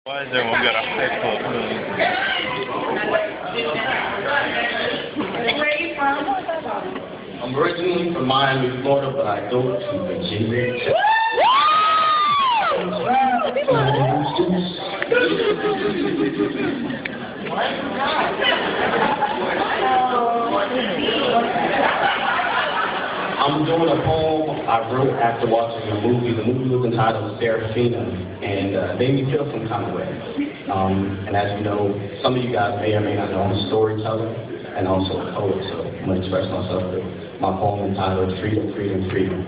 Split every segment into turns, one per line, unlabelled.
Why is everyone got a high school?
Where are you from?
I'm originally from Miami, Florida, but I go to Virginia Tech. I'm doing a poem I wrote after watching a movie. The movie was entitled Seraphin, and made me feel some kind of way. And as you know, some of you guys may or may not know, I'm a storyteller and also a poet, so I'm going to express myself with my poem entitled Freedom, Freedom, Freedom.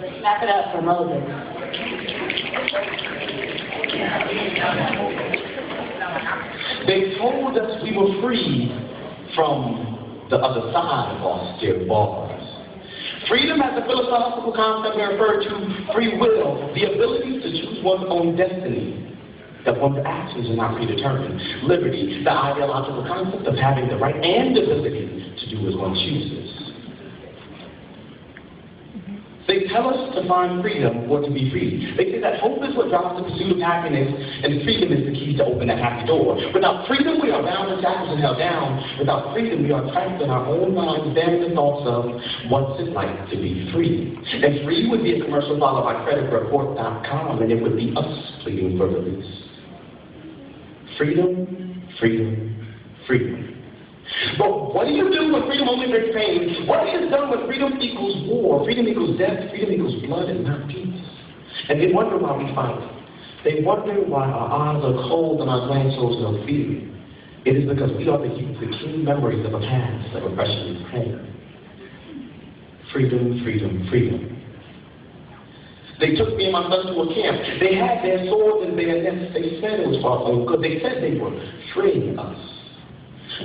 Let's clap it up for Moises.
They told us we were free from the other side of austere bars. Freedom as a philosophical concept we refer to free will, the ability to choose one's own destiny, that one's actions are not predetermined. Liberty, the ideological concept of having the right and ability to do as one chooses. They tell us to find freedom or to be free. They say that hope is what drives the pursuit of happiness, and freedom is the key to open that happy door. Without freedom, we are bound to shackles and held down. Without freedom, we are trapped in our own minds, damning the thoughts of what's it like to be free. And free would be a commercial followed by creditreport.com, and it would be us pleading for release. Freedom, freedom, freedom. But what do you do when freedom only brings pain? What is done when freedom equals war? Freedom equals death, freedom equals blood and not peace. And they wonder why we fight. They wonder why our eyes are cold and our glance shows no fear. It is because we are the keen memories of a past that oppression is pain. Freedom, freedom, freedom. They took me and my son to a camp. They had their swords and bayonets. They said it was for our own good. They said they were freeing us.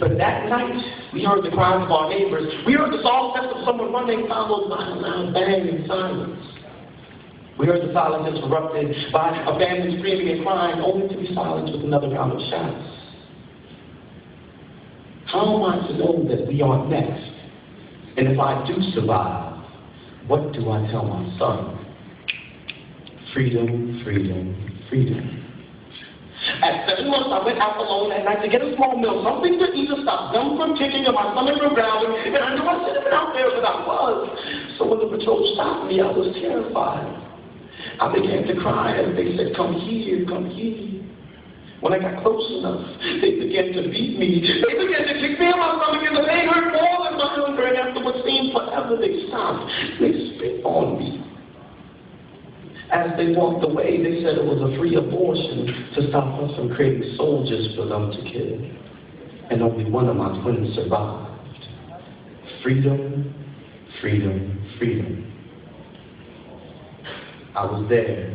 But that night, we heard the cries of our neighbors. We heard the soft steps of someone running, followed by a loud bang in silence. We heard the silence interrupted by a family screaming and crying, only to be silenced with another round of shots. How am I to know that we are next? And if I do survive, what do I tell my son? Freedom, freedom, freedom. At 7 months, I went out alone at night to get a small meal, something to eat to stop them from kicking and my stomach from growling, and I knew I should have been out there, but I was. So when the patrol stopped me, I was terrified. I began to cry as they said, "Come here, come here." When I got close enough, they began to beat me. They began to kick me in my stomach, and the pain hurt more than my hunger, and after what seemed forever, they stopped. They spit on me. As they walked away, they said it was a free abortion to stop us from creating soldiers for them to kill. And only one of my twins survived. Freedom, freedom, freedom. I was there,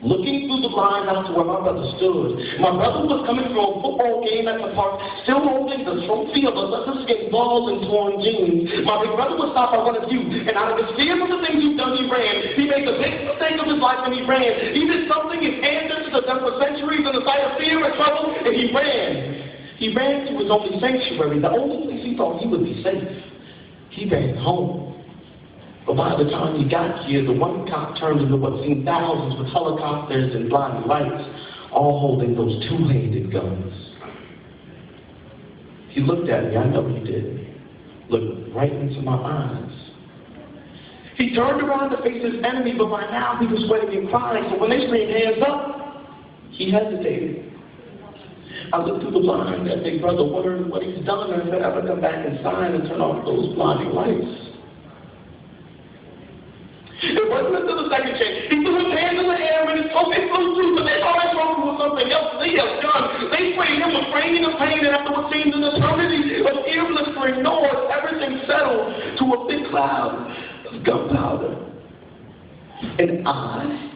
looking through the blinds out to where my brother stood. My brother was coming from a football game at the park, still holding the trophy of a leather-skin ball and torn jeans. My big brother was stopped by one of you, and out of his fear for the things you've done, he ran. He made the biggest mistake of his life, and he ran. He did something his ancestors have done for centuries in the sight of fear and trouble, and he ran. He ran to his only sanctuary, the only place he thought he would be safe. He ran home. But by the time he got here, the one cop turned into what seemed thousands with helicopters and blinding lights, all holding those two-handed guns. He looked at me, I know he did, looked right into my eyes. He turned around to face his enemy, but by now he was sweating and crying, so when they screamed, "Hands up," he hesitated. I looked through the blinds at Big Brother, wondering what he's done, or if he'd ever come back and sign and turn off those blinding lights. It wasn't until the second chance. He threw his hands in the air and his trophy flew through, but they thought his trophy was something else. They yelled, "Gun!" They sprayed him with pain and pain, and after what seemed an eternity of ear blistering noise, everything settled to a thick cloud of gunpowder. And I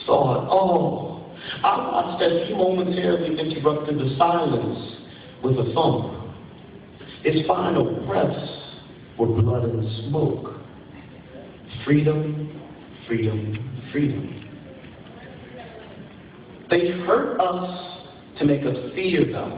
saw it all. I watched as he momentarily interrupted the silence with a thump. His final breaths were blood and smoke. Freedom, freedom, freedom. They hurt us to make us fear them.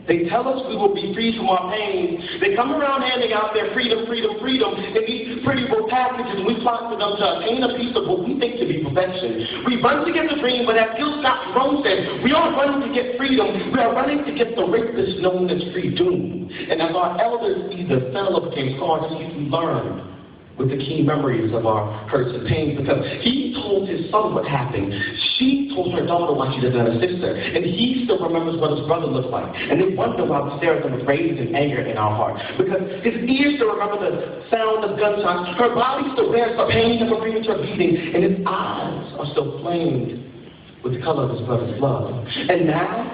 They tell us we will be free from our pain. They come around handing out their freedom, freedom, freedom, in these pretty little packages, and we flock to them to attain a piece of what we think to be perfection. We run to get the dream, but as Gil Scott Jerome said, we aren't running to get freedom, we are running to get the rapist known as free doom. And as our elders either fell or became scarred, we learned with the key memories of our hurts and pains, because he told his son what happened. She told her daughter why she doesn't have a sister, and he still remembers what his brother looked like. And they wonder why we stare at them with rage and anger in our heart, because his ears still remember the sound of gunshots, her body still bears the pain of a premature beating, and his eyes are still flamed with the color of his brother's blood. And now,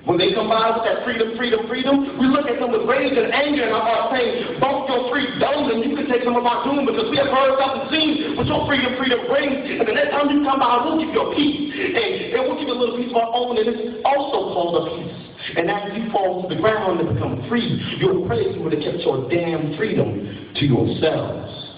when they come by with that freedom, freedom, freedom, we look at them with rage and anger in our hearts, saying, both your freedom and you can take some of our doom, because we have heard, felt, and seen what your freedom, freedom brings. And the next time you come by, we'll give you a piece. And we'll give you a little piece of our own, and it's also called a piece. And after you fall to the ground and become free, you'll pray you would have kept your damn freedom to yourselves.